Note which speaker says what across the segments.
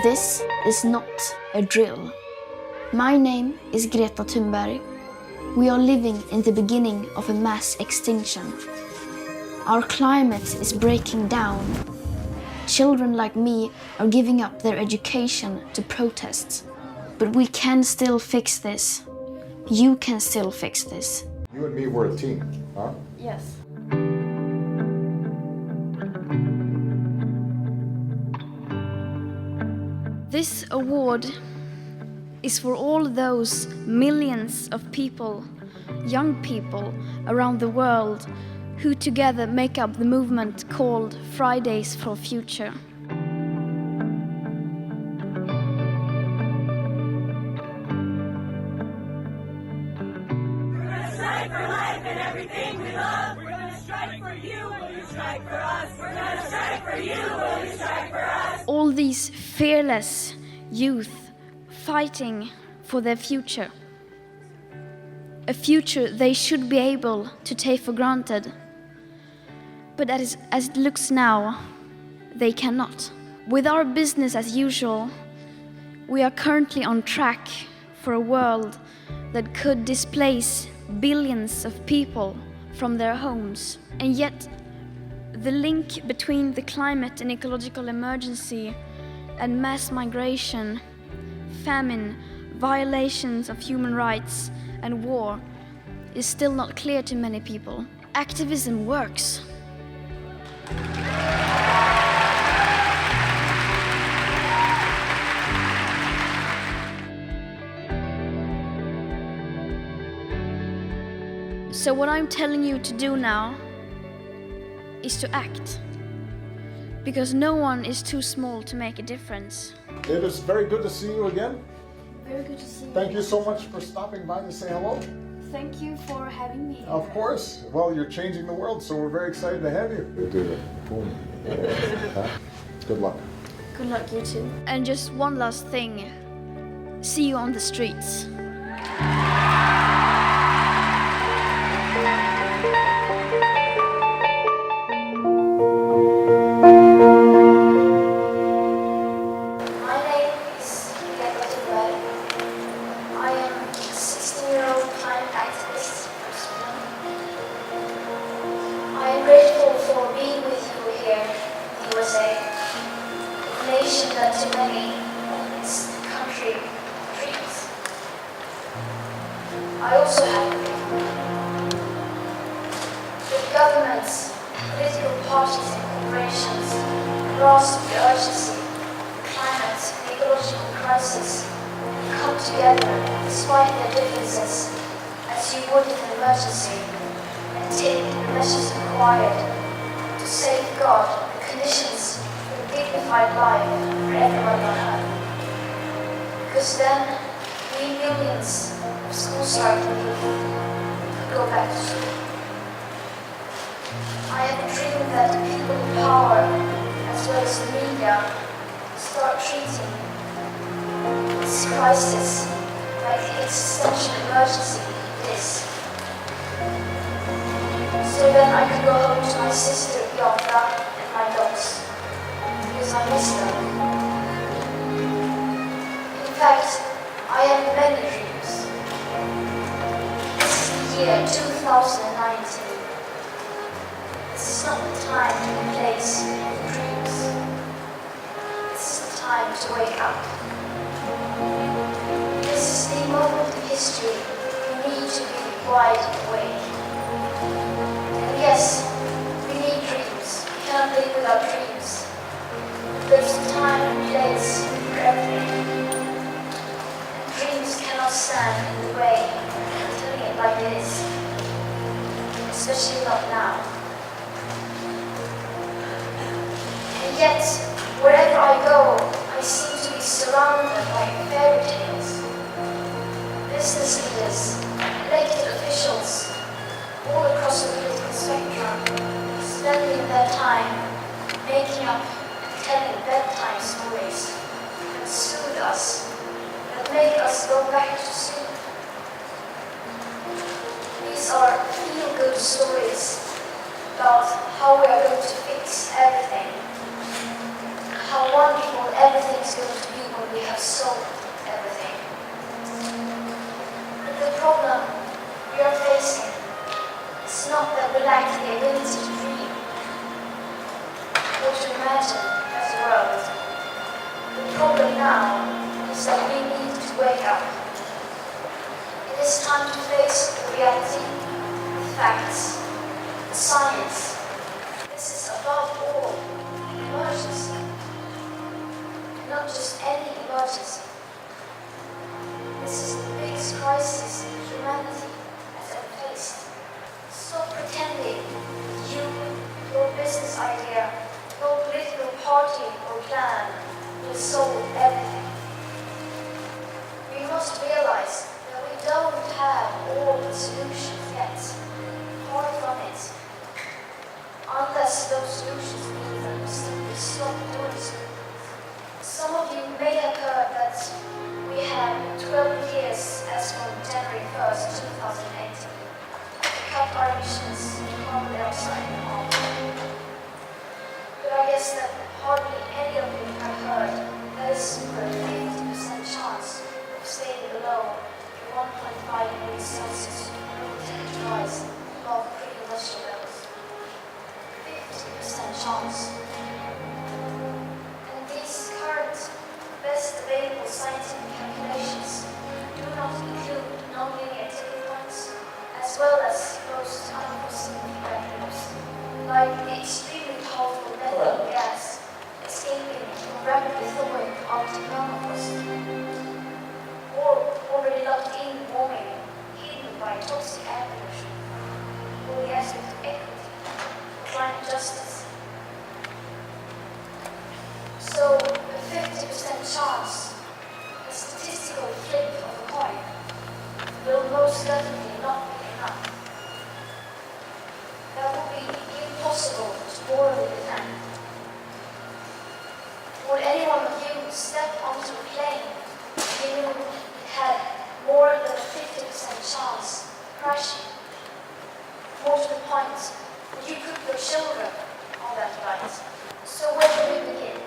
Speaker 1: This is not a drill. My name is Greta Thunberg. We are living in the beginning of a mass extinction. Our climate is breaking down. Children like me are giving up their education to protest. But we can still fix this. You can still fix this.
Speaker 2: You and me were a team, huh?
Speaker 1: Yes. This award is for all those millions of people, young people around the world, who together make up the movement called Fridays for Future.
Speaker 3: We're gonna strike for life and everything we love. We're gonna strike for you, will you strike for us? We're gonna strike for you, will you strike for us?
Speaker 1: All these fearless youth fighting for their future. A future they should be able to take for granted. But as it looks now, they cannot. With our business as usual, we are currently on track for a world that could displace billions of people from their homes. And yet, the link between the climate and ecological emergency and mass migration, famine, violations of human rights, and war is still not clear to many people. Activism works. So what I'm telling you to do now is to act. Because no one is too small to make a difference.
Speaker 2: It is very good to see you again.
Speaker 1: Very good to see you.
Speaker 2: Thank you so much for stopping by to say hello.
Speaker 1: Thank you for having me.
Speaker 2: Of course. Well, you're changing the world, so we're very excited to have you. Do it. Boom. Good luck.
Speaker 1: Good luck, you too. And just one last thing. See you on the streets.
Speaker 4: My name is Greta Thunberg. I am a 16-year-old climate activist from Sweden. I am grateful for being with you here in the USA, a nation that to many is the country of dreams. I also have a dream. If governments, political parties and corporations grasp the urgency climate and ecological crisis come together despite their differences as you would in an emergency and take the measures required to safeguard the conditions for a dignified life for everyone on Earth. Because then we millions of school-starting youth could go back to school. I have a dream that the people in power, as well as the media, start treating this crisis like the existential emergency it is. So then I could go home to my sister Beata and my dogs, because I miss them. In fact, I have many dreams. This is the year 2019. This is not the time and place for dreams. This is the time to wake up. This is the moment in history we need to be wide awake. And yes, we need dreams. We cannot live without dreams. There's a time and place for everything. And dreams cannot stand in the way of doing it like it is. Especially not now. And yet, wherever I go, I seem to be surrounded by fairy tales. Business leaders, elected officials, all across the political spectrum, spending their time making up and telling bedtime stories that soothe us, that make us go back to sleep. These are feel-good stories about how we are going to fix everything, how wonderful everything's going to be when we have solved everything. But the problem we are facing is not that we lack the ability to dream or to imagine a better world. The problem now is that we need to wake up. It is time to face the reality with facts, with science. This is above all an emergency, and not just any emergency. This is the biggest crisis humanity has ever faced. Stop pretending that you, your business idea, your political party or plan will solve everything. We must realize that we don't have all the solutions yet. Far from it. Unless those solutions mean that we simply stop doing so. Some of you may have heard that we have 12 years as from January 1st, 2018 to cut our emissions of carbon dioxide in half. But I guess that hardly any of you have heard that a super 50% chance of staying below the 1.5 degrees Celsius global temperature rise above pre-industrial levels. 50% chance. And these current best available scientific calculations do not include non-linear tipping points, as well as most unforeseen factors, like the extremely powerful methane gas escaping from rapidly thawing Arctic permafrost, or already locked-in warming hidden by toxic air pollution, or the aspect of equity, climate justice. So, a 50% chance, a statistical flip of a coin, will most definitely not be enough. That would be impossible to morally defend. Would any one of you step onto a plane if you knew it had more than a 50% chance of crashing? More to the point, would you put your children on that flight? So where do we begin?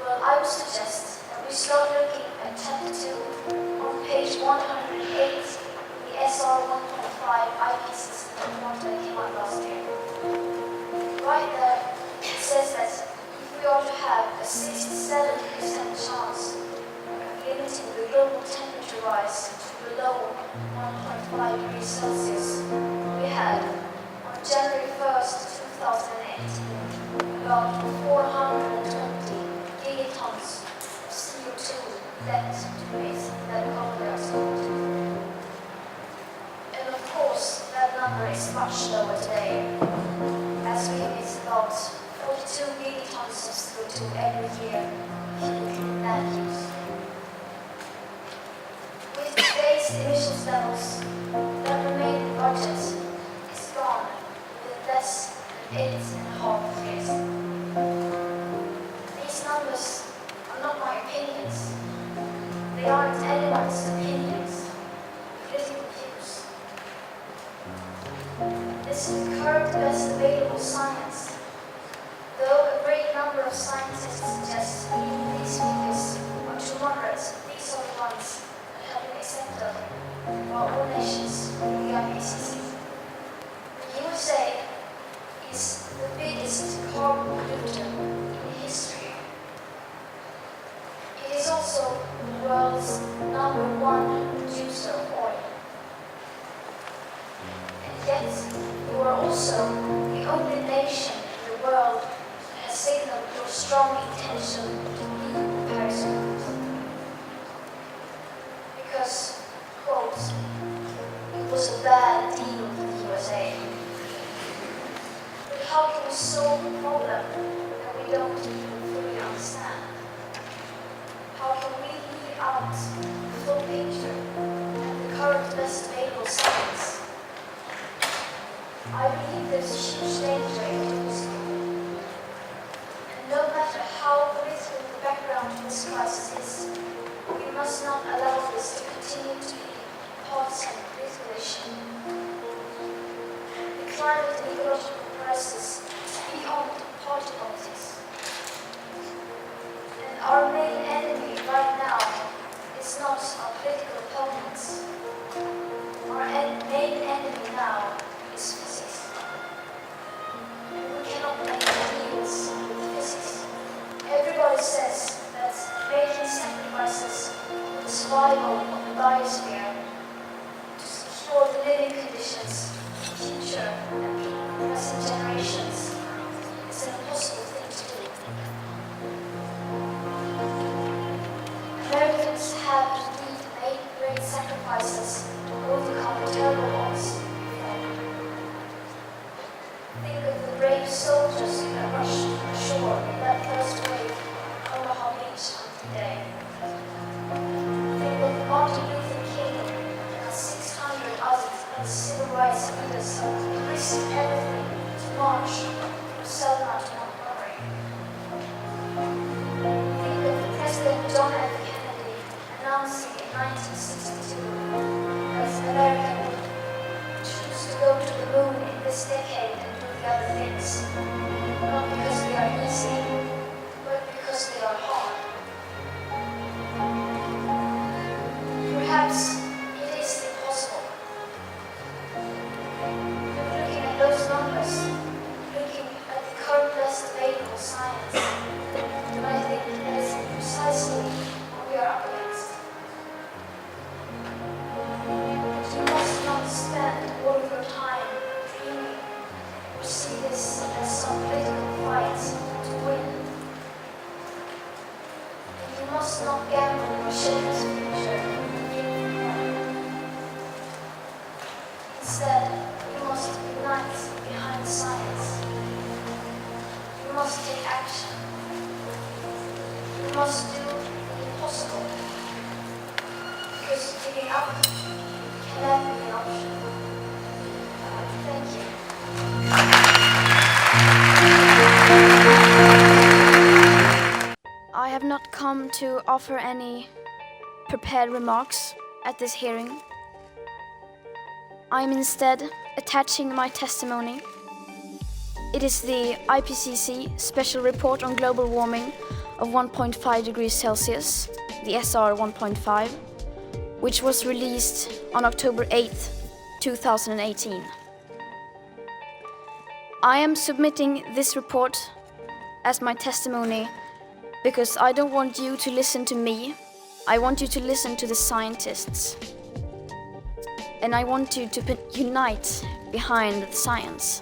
Speaker 4: Well, I would suggest that we start looking at chapter 2 on page 108 in the SR 1.5 IP system report that came out last year. Right there, it says that if we are to have a 67% chance of limiting the global temperature rise to below 1.5 degrees Celsius, we had, on January 1st, 2018, about 420 gigatons of CO2 left to breathe that carbon dioxide. And of course, that number is much lower today, as we emit about 42 gigatons of CO2 every year if you include land use. With today's emissions levels, that remaining budget is gone within less than 8.5 years. These numbers are not my opinions. They aren't anyone's opinions, political views. This is the current best available science. Though a great number of scientists suggest even these figures are too moderate, these are the ones that have been accepted by all nations in the IPCC. The USA is the biggest carbon polluter in history. It is also the world's #1 producer of oil. And yet, you are also the only nation in the world that has signaled your strong intention to leave the Paris Agreement. Because, quote, it was a bad deal for the USA. But how can we solve a problem that we don't even fully understand? How can we leave out the full picture and the current best available science? I believe there's a huge danger in doing so. And no matter how political the background to this crisis is, we must not allow this to continue to be a partisan political issue. The climate and ecological crisis is beyond party politics. Our main enemy right now is not our political opponents. Our main enemy now is physics. And we cannot make deals with physics. Everybody says that making sacrifices for the survival of the biosphere to secure the living conditions of future and present generations is an impossible thing to do. Americans have indeed made great sacrifices to overcome the terrible odds before. Think of the brave soldiers that rushed ashore in that first wave on Omaha Beach on D-Day. Think of Martin Luther King and 600 other civil rights leaders who risked everything to march from Selma to Montgomery. Think of President John F. Kennedy announcing in 1962 that America would choose to go to the moon in this decade and do the other things, not because they are easy, but because they are hard. Perhaps it is impossible. But looking at those numbers, looking at the current best available science, then I think that is precisely what we are up against. But you must not spend all of your time dreaming or see this as some political fight to win. And you must not gamble your children's future. Instead, you must unite behind science. You must take action. You must do the impossible. Because giving up can never be an option. Thank you.
Speaker 1: I have not come to offer any prepared remarks at this hearing. I am instead attaching my testimony. It is the IPCC Special Report on Global Warming of 1.5 degrees Celsius, the SR 1.5, which was released on October 8th, 2018. I am submitting this report as my testimony because I don't want you to listen to me. I want you to listen to the scientists. And I want you to unite behind the science.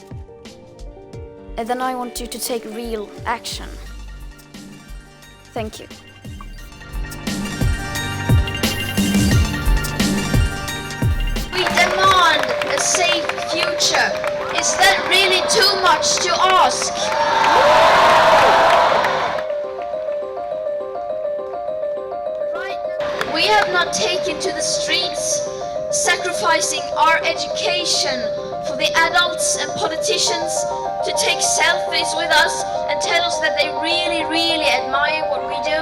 Speaker 1: And then I want you to take real action. Thank you.
Speaker 5: We demand a safe future. Is that really too much to ask? Right now, we have not taken to the streets, sacrificing our education for the adults and politicians to take selfies with us and tell us that they really, really admire what we do.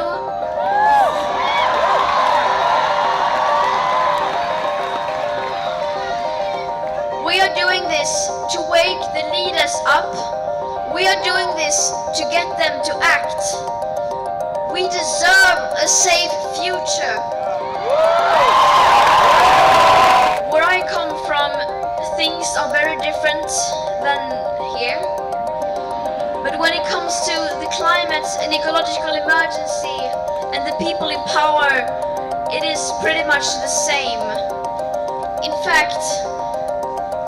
Speaker 5: We are doing this to wake the leaders up. We are doing this to get them to act. We deserve a safe future. Where I come from, things are very different than here. But when it comes to the climate and ecological emergency and the people in power, it is pretty much the same. In fact,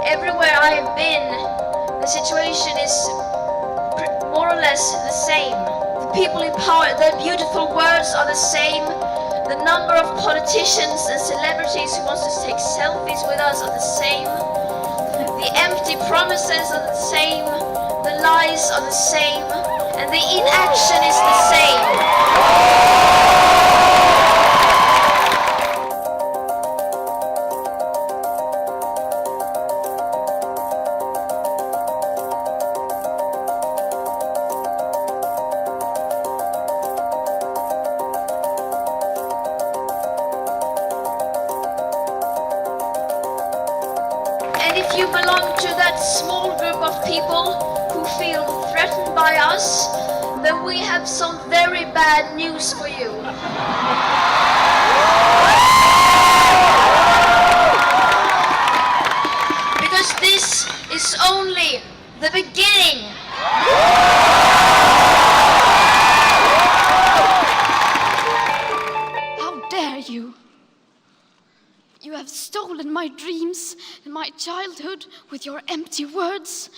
Speaker 5: everywhere I have been, the situation is more or less the same. The people in power, their beautiful words are the same. The number of politicians and celebrities who wants to take selfies with us are the same. The empty promises are the same. The lies are the same. And the inaction is the same. And if you belong to that small group of people who feel threatened by us, then we have some very bad news for you. Because this is only the beginning.
Speaker 1: How dare you? You have stolen my dreams and my childhood with your empty words.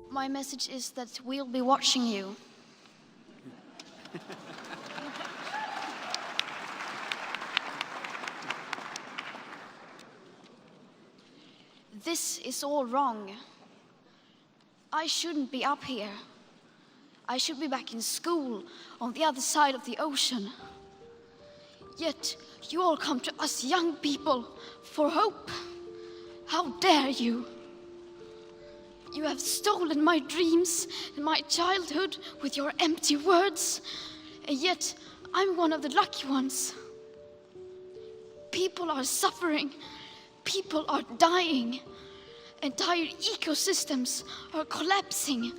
Speaker 1: My message is that we'll be watching you. This is all wrong. I shouldn't be up here. I should be back in school on the other side of the ocean. Yet you all come to us young people for hope. How dare you? You have stolen my dreams and my childhood with your empty words, and yet I'm one of the lucky ones. People are suffering, people are dying, entire ecosystems are collapsing.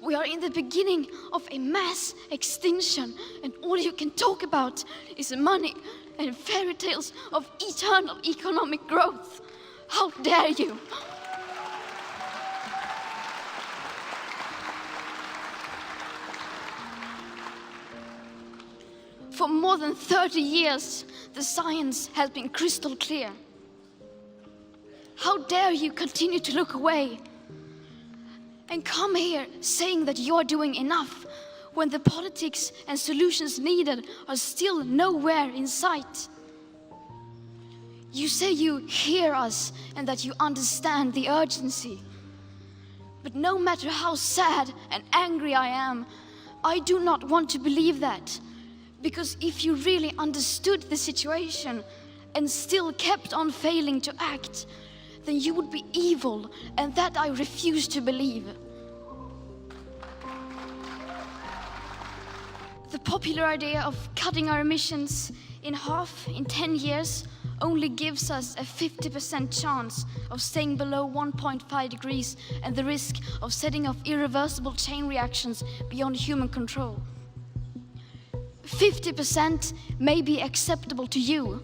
Speaker 1: We are in the beginning of a mass extinction, and all you can talk about is money and fairy tales of eternal economic growth. How dare you? For more than 30 years, the science has been crystal clear. How dare you continue to look away and come here saying that you're doing enough when the politics and solutions needed are still nowhere in sight? You say you hear us and that you understand the urgency. But no matter how sad and angry I am, I do not want to believe that. Because if you really understood the situation and still kept on failing to act, then you would be evil, and that I refuse to believe. The popular idea of cutting our emissions in half in 10 years only gives us a 50% chance of staying below 1.5 degrees and the risk of setting off irreversible chain reactions beyond human control. 50% may be acceptable to you,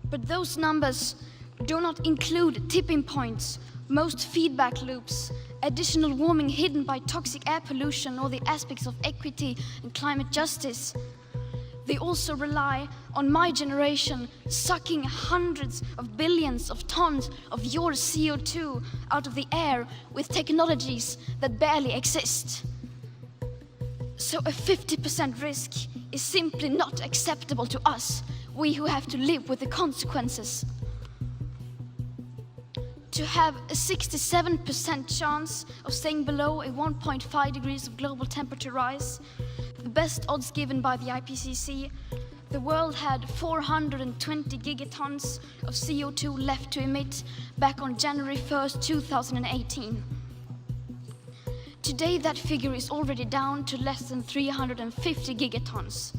Speaker 1: but those numbers do not include tipping points, most feedback loops, additional warming hidden by toxic air pollution, or the aspects of equity and climate justice. They also rely on my generation sucking hundreds of billions of tons of your CO2 out of the air with technologies that barely exist. So a 50% risk is simply not acceptable to us, we who have to live with the consequences. To have a 67% chance of staying below a 1.5 degrees of global temperature rise, the best odds given by the IPCC, the world had 420 gigatons of CO2 left to emit back on January 1st, 2018. Today that figure is already down to less than 350 gigatons.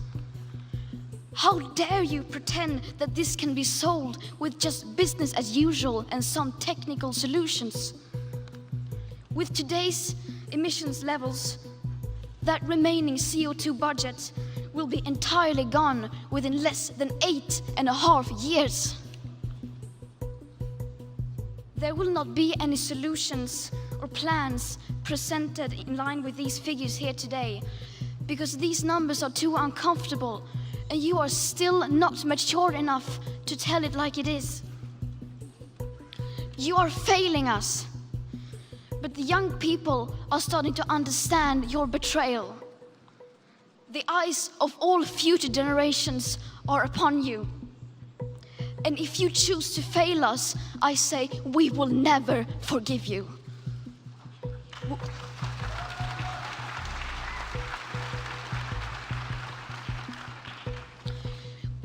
Speaker 1: How dare you pretend that this can be solved with just business as usual and some technical solutions? With today's emissions levels, that remaining CO2 budget will be entirely gone within less than 8.5 years. There will not be any solutions or plans presented in line with these figures here today, because these numbers are too uncomfortable and you are still not mature enough to tell it like it is. You are failing us, but the young people are starting to understand your betrayal. The eyes of all future generations are upon you. And if you choose to fail us, I say we will never forgive you.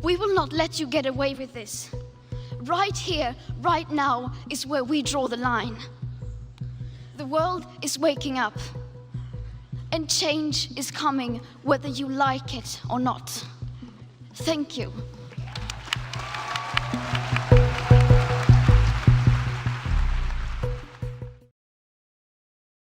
Speaker 1: We will not let you get away with this. Right here, right now, is where we draw the line. The world is waking up, and change is coming whether you like it or not. Thank you.